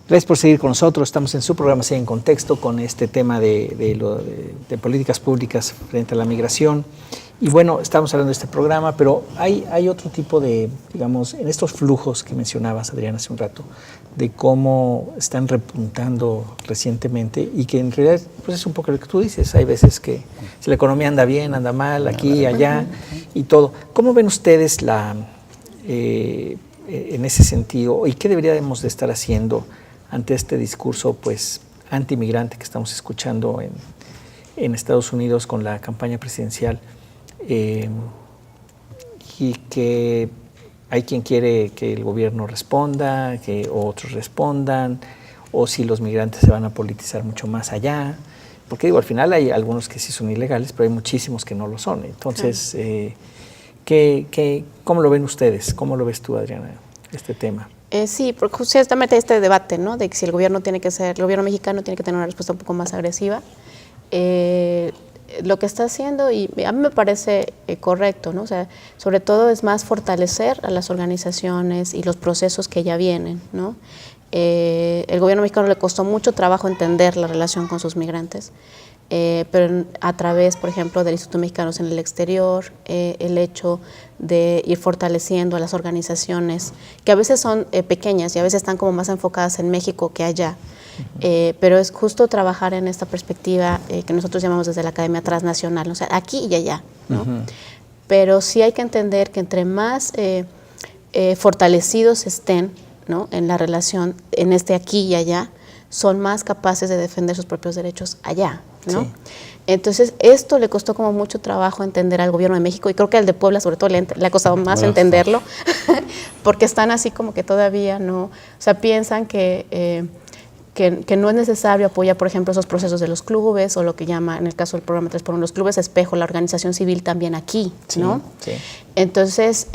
Gracias por seguir con nosotros. Estamos en su programa Sigue en Contexto con este tema de políticas públicas frente a la migración. Y bueno, estamos hablando de este programa, pero hay otro tipo de, digamos, en estos flujos que mencionabas, Adrián, hace un rato, de cómo están repuntando recientemente y que en realidad pues es un poco lo que tú dices. Hay veces que si la economía anda bien, anda mal, aquí y allá y todo. ¿Cómo ven ustedes en ese sentido y qué deberíamos de estar haciendo ante este discurso pues antimigrante que estamos escuchando en Estados Unidos con la campaña presidencial, y que hay quien quiere que el gobierno responda, que otros respondan, o si los migrantes se van a politizar mucho más allá? Porque digo, al final hay algunos que sí son ilegales, pero hay muchísimos que no lo son. Entonces, ¿cómo lo ven ustedes? ¿Cómo lo ves tú, Adriana, este tema? Sí, porque justamente este debate, ¿no? De que si el gobierno mexicano tiene que tener una respuesta un poco más agresiva. Lo que está haciendo, y a mí me parece correcto, ¿no? O sea, sobre todo es más fortalecer a las organizaciones y los procesos que ya vienen, ¿no? El gobierno mexicano le costó mucho trabajo entender la relación con sus migrantes, pero a través, por ejemplo, del Instituto Mexicano en el Exterior, el hecho de ir fortaleciendo a las organizaciones, que a veces son pequeñas y a veces están como más enfocadas en México que allá, pero es justo trabajar en esta perspectiva que nosotros llamamos desde la Academia Transnacional, o sea, aquí y allá, ¿no? Pero sí hay que entender que entre más fortalecidos estén, ¿no?, en la relación, en este aquí y allá, son más capaces de defender sus propios derechos allá, ¿no? Sí. Entonces, esto le costó como mucho trabajo entender al gobierno de México, y creo que al de Puebla sobre todo le ha costado más entenderlo, porque están así como que todavía no, o sea, piensan que no es necesario apoyar, por ejemplo, esos procesos de los clubes, o lo que llama, en el caso del programa 3x1, los clubes espejo, la organización civil también aquí, ¿no? Sí, sí. Entonces,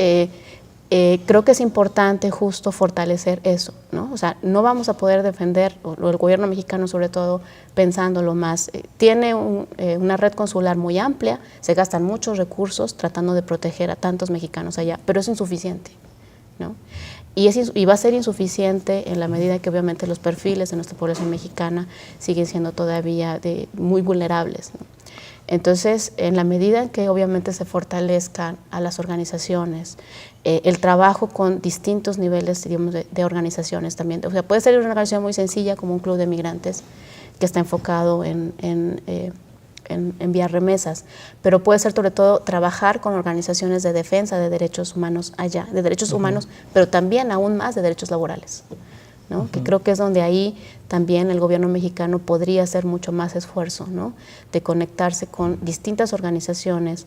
creo que es importante justo fortalecer eso, ¿no? O sea, no vamos a poder defender, o el gobierno mexicano sobre todo, pensándolo más. Tiene una red consular muy amplia, se gastan muchos recursos tratando de proteger a tantos mexicanos allá, pero es insuficiente, ¿no? Y va a ser insuficiente en la medida que obviamente los perfiles de nuestra población mexicana siguen siendo todavía muy vulnerables, ¿no? Entonces, en la medida en que obviamente se fortalezcan a las organizaciones, el trabajo con distintos niveles, digamos, de organizaciones también. O sea, puede ser una organización muy sencilla como un club de migrantes que está enfocado en enviar remesas, pero puede ser sobre todo trabajar con organizaciones de defensa de derechos humanos allá, de derechos humanos, pero también aún más de derechos laborales, ¿no? Que creo que es donde ahí también el gobierno mexicano podría hacer mucho más esfuerzo, ¿no? De conectarse con distintas organizaciones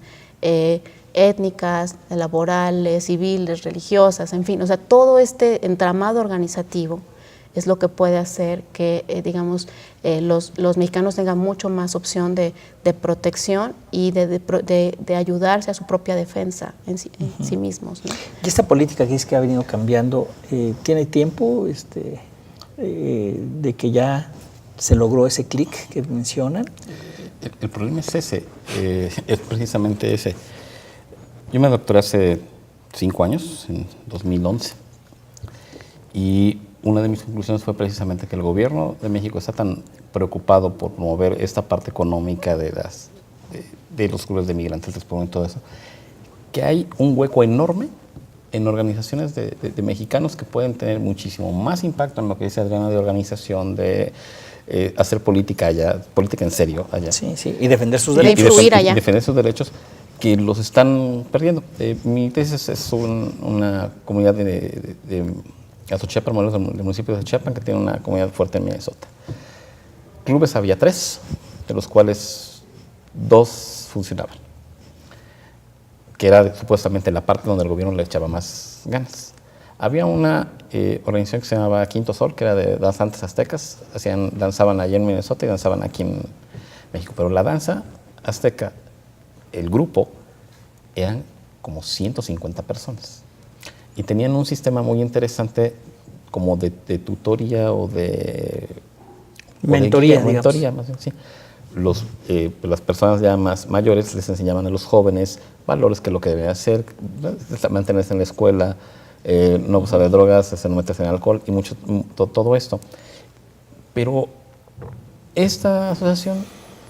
étnicas, laborales, civiles, religiosas, en fin, o sea, todo este entramado organizativo es lo que puede hacer que, digamos, los mexicanos tengan mucho más opción de protección y de ayudarse a su propia defensa en sí mismos, ¿no? Y esta política que es que ha venido cambiando, ¿tiene tiempo de que ya se logró ese clic que mencionan? El problema es ese, es precisamente ese. Yo me doctoré hace 5 años, en 2011, y una de mis conclusiones fue precisamente que el gobierno de México está tan preocupado por promover esta parte económica de los clubes de migrantes, y todo eso, que hay un hueco enorme en organizaciones de mexicanos que pueden tener muchísimo más impacto en lo que dice Adriana de organización, de hacer política allá, política en serio allá. Sí, sí, y defender sus derechos. De influir allá. Y defender sus derechos, que los están perdiendo. Mi tesis es una comunidad de Azochiapan, del municipio de Azochiapan, que tiene una comunidad fuerte en Minnesota. Clubes había 3, de los cuales 2 funcionaban, que era supuestamente la parte donde el gobierno le echaba más ganas. Había una organización que se llamaba Quinto Sol, que era de danzantes aztecas, danzaban allí en Minnesota y danzaban aquí en México, pero la danza azteca, el grupo, eran como 150 personas. Y tenían un sistema muy interesante como de tutoría o de... Mentoría, mentoría más bien, sí. Las personas ya más mayores les enseñaban a los jóvenes valores, que lo que deben hacer, mantenerse en la escuela, no usar de drogas, no meterse en alcohol y todo esto. Pero esta asociación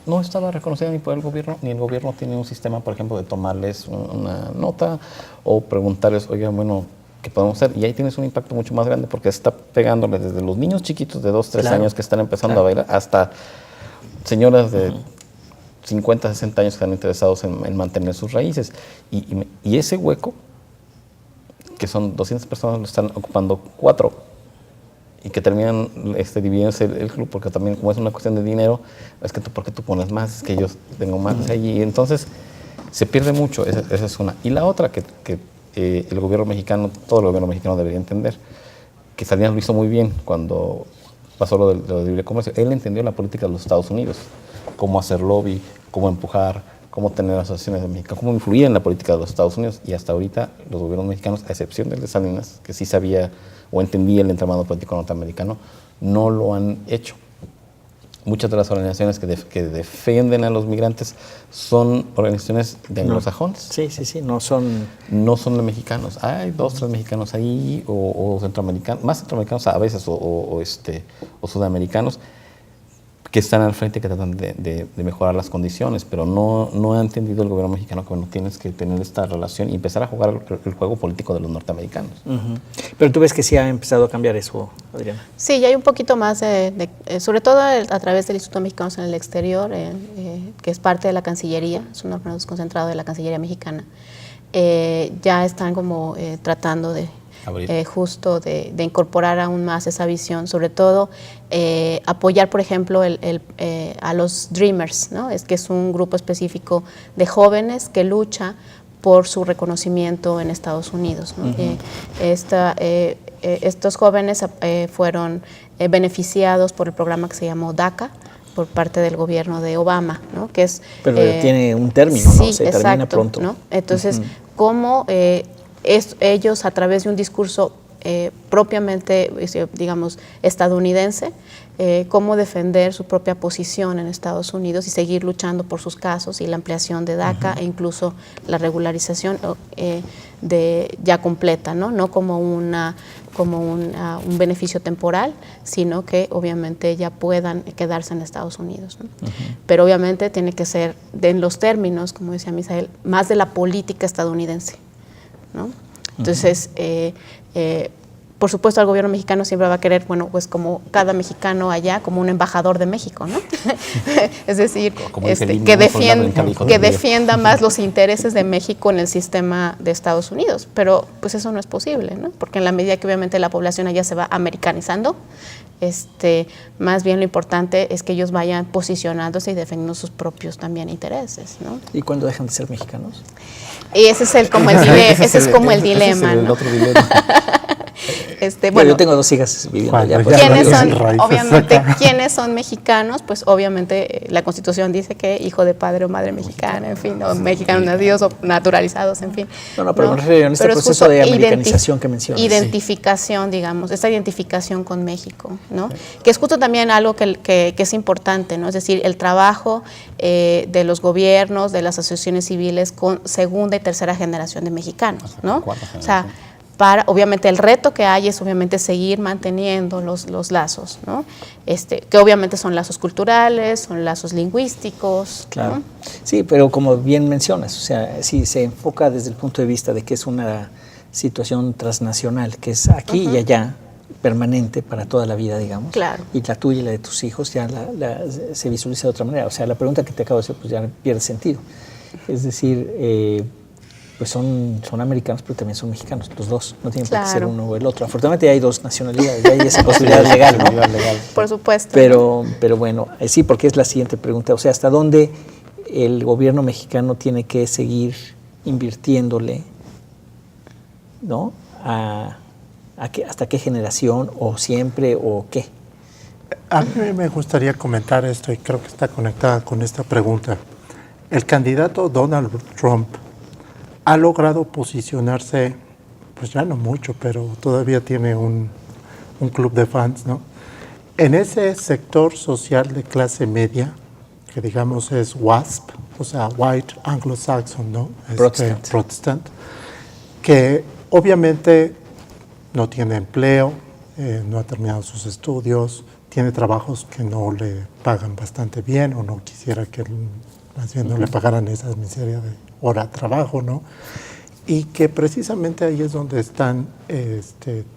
no estaba reconocida ni por el gobierno, ni el gobierno tiene un sistema, por ejemplo, de tomarles una nota o preguntarles, oigan, bueno, ¿qué podemos hacer? Y ahí tienes un impacto mucho más grande porque está pegándole desde los niños chiquitos de 2, 3 años que están empezando a bailar hasta señoras de 50, 60 años que están interesados en mantener sus raíces. Y ese hueco, que son 200 personas, lo están ocupando 4 y que terminan dividiéndose el club, porque también como es una cuestión de dinero, es que ¿por qué tú pones más? Es que yo tengo más allí. Y entonces se pierde mucho, esa es una. Y la otra que el gobierno mexicano, todo el gobierno mexicano debería entender, que Salinas lo hizo muy bien cuando pasó lo de libre comercio. Él entendió la política de los Estados Unidos, cómo hacer lobby, cómo empujar, cómo tener asociaciones de México, cómo influir en la política de los Estados Unidos. Y hasta ahorita los gobiernos mexicanos, a excepción del de Salinas, que sí sabía o entendía el entramado político norteamericano, no lo han hecho. Muchas de las organizaciones que defienden a los migrantes son organizaciones de anglosajones. Sí, no son... No son de mexicanos. Hay 2, 3 mexicanos ahí, o centroamericanos, más centroamericanos a veces, o sudamericanos, que están al frente, que tratan de mejorar las condiciones, pero no ha entendido el gobierno mexicano que bueno, tienes que tener esta relación y empezar a jugar el juego político de los norteamericanos. Pero tú ves que sí ha empezado a cambiar eso, Adriana. Sí, ya hay un poquito más, sobre todo a través del Instituto Mexicano en el Exterior, que es parte de la Cancillería, es un órgano desconcentrado de la Cancillería mexicana. Ya están como tratando de justo de incorporar aún más esa visión, sobre todo apoyar, por ejemplo, a los Dreamers, ¿no? Que es un grupo específico de jóvenes que lucha por su reconocimiento en Estados Unidos, ¿no? Estos jóvenes fueron beneficiados por el programa que se llamó DACA, por parte del gobierno de Obama, ¿no? Que es, pero tiene un término, sí, ¿no? Se exacto, termina pronto. ¿no? Entonces, cómo ellos a través de un discurso propiamente, digamos, estadounidense, cómo defender su propia posición en Estados Unidos y seguir luchando por sus casos y la ampliación de DACA e incluso la regularización ya completa, no como un beneficio temporal, sino que obviamente ya puedan quedarse en Estados Unidos, ¿no? Pero obviamente tiene que ser en los términos, como decía Misael, más de la política estadounidense, ¿no? Entonces, por supuesto, el gobierno mexicano siempre va a querer, bueno, pues como cada mexicano allá, como un embajador de México, ¿no? Es decir, que defienda más los intereses de México en el sistema de Estados Unidos, pero pues eso no es posible, ¿no? Porque en la medida que obviamente la población allá se va americanizando, más bien lo importante es que ellos vayan posicionándose y defendiendo sus propios también intereses, ¿no? ¿Y cuándo dejan de ser mexicanos? Y ese es como el dilema, ¿no? El otro dilema. Bueno, yo tengo 2 hijas viviendo allá. ¿Quiénes son mexicanos? Pues obviamente la Constitución dice que hijo de padre o madre mexicana, en fin, o mexicanos nacidos o naturalizados, en fin. No, pero me refiero en este proceso de americanización que mencionas. Identificación, digamos, esta identificación con México, ¿no? Que es justo también algo que es importante, ¿no? Es decir, el trabajo de los gobiernos, de las asociaciones civiles con segunda y tercera generación de mexicanos, ¿no? O sea, obviamente el reto que hay es obviamente seguir manteniendo los lazos, ¿no? Que obviamente son lazos culturales, son lazos lingüísticos. Claro. ¿No? Sí, pero como bien mencionas, o sea, si se enfoca desde el punto de vista de que es una situación transnacional, que es aquí y allá, permanente para toda la vida, digamos. Claro. Y la tuya y la de tus hijos ya se visualiza de otra manera. O sea, la pregunta que te acabo de hacer pues ya pierde sentido. Es decir, pues son americanos, pero también son mexicanos, los dos, no tienen por qué ser uno o el otro. Afortunadamente hay 2 nacionalidades, ya hay esa posibilidad legal, ¿no? Por supuesto. Pero bueno, sí, porque es la siguiente pregunta, o sea, ¿hasta dónde el gobierno mexicano tiene que seguir invirtiéndole, ¿no? ¿Hasta qué generación, o siempre, o qué? A mí me gustaría comentar esto, y creo que está conectada con esta pregunta. El candidato Donald Trump ha logrado posicionarse, pues ya no mucho, pero todavía tiene un club de fans, ¿no? En ese sector social de clase media, que digamos es WASP, o sea, White Anglo-Saxon, ¿no? Protestant, que obviamente no tiene empleo, no ha terminado sus estudios, tiene trabajos que no le pagan bastante bien o no quisiera que más bien no le pagaran esa miseria de hora de trabajo, ¿no? Y que precisamente ahí es donde están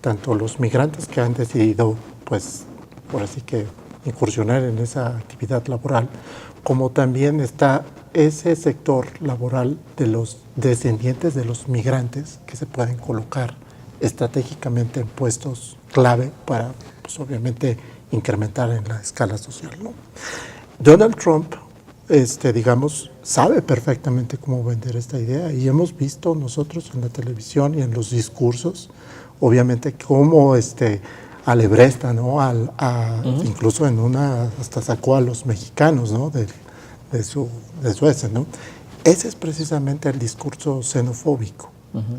tanto los migrantes que han decidido, pues, por así que incursionar en esa actividad laboral, como también está ese sector laboral de los descendientes de los migrantes que se pueden colocar estratégicamente en puestos clave para, pues, obviamente, incrementar en la escala social, ¿no? Donald Trump, digamos, sabe perfectamente cómo vender esta idea y hemos visto nosotros en la televisión y en los discursos, obviamente, cómo alebresta, ¿no? Incluso en una, hasta sacó a los mexicanos, ¿no? de su ese, ¿no? Ese es precisamente el discurso xenofóbico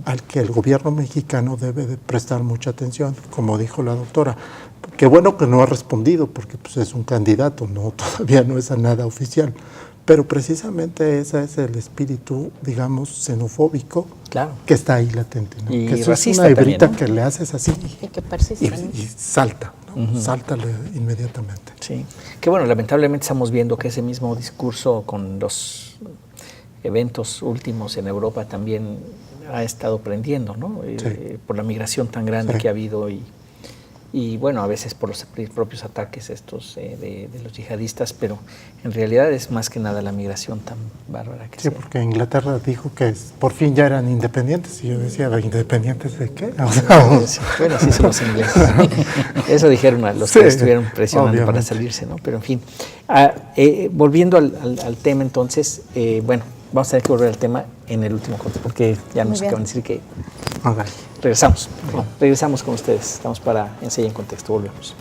al que el gobierno mexicano debe de prestar mucha atención, como dijo la doctora. Qué bueno que no ha respondido, porque pues, es un candidato, no, todavía no es a nada oficial. Pero precisamente ese es el espíritu, digamos, xenofóbico, claro, que está ahí latente, ¿no? Y que eso racista es una hebrita también, ¿no? que le haces así Y que persiste, ¿no? y salta, ¿no? Salta inmediatamente. Sí, que bueno, lamentablemente estamos viendo que ese mismo discurso con los eventos últimos en Europa también ha estado prendiendo, ¿no? Sí. Por la migración tan grande Sí. que ha habido y bueno, a veces por los propios ataques estos de los yihadistas, pero en realidad es más que nada la migración tan bárbara que Sí, se... porque Inglaterra dijo que por fin ya eran independientes y yo decía, ¿independientes de qué? O sea, Sí, bueno, sí son los ingleses. Eso dijeron a los que Sí, estuvieron presionando para obviamente. salirse, ¿no? Pero en fin, volviendo al tema entonces, bueno, vamos a tener que volver al tema en el último corte, porque ya Muy nos bien. acaban de decir que ok. regresamos. No, regresamos con ustedes. Estamos para Enseña en Contexto. Volvemos.